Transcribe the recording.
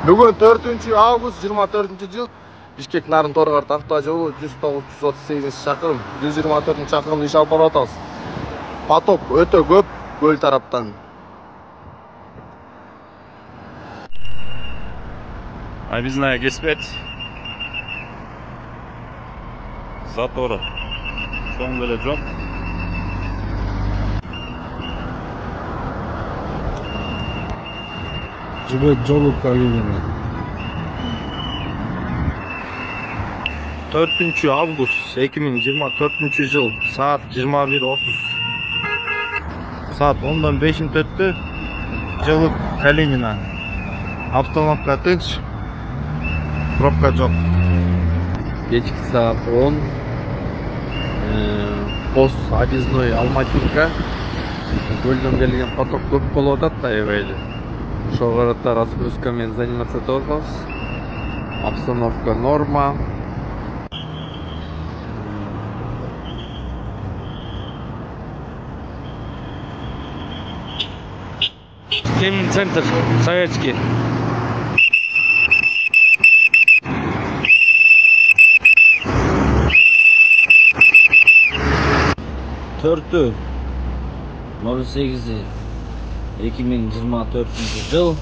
Бүгін 4 август 24 жыл. Бишкек Нарын Торғарт автожолы 109-138 шақырым, 124 шақырым иш алып бара жатабыз. Поток өтө көп көл тараптан. Объездная кеспет. Заторы. Чоң деле жок. Жібек жолу калинина. 4 август 2024 жыл, saat 21:30. Saat 10:05 өтті. Жолу Калинина. Автономка тынч. Пробка жоқ. Кечки saat 10. Пост объездной Алматинка. Көлдөн келген поток көп болуп атат, аябай. Ошол карата разгрузкамен заниматься турабыз. Обстановка норма. Темин центр советский. Төртү 08 2024 жыл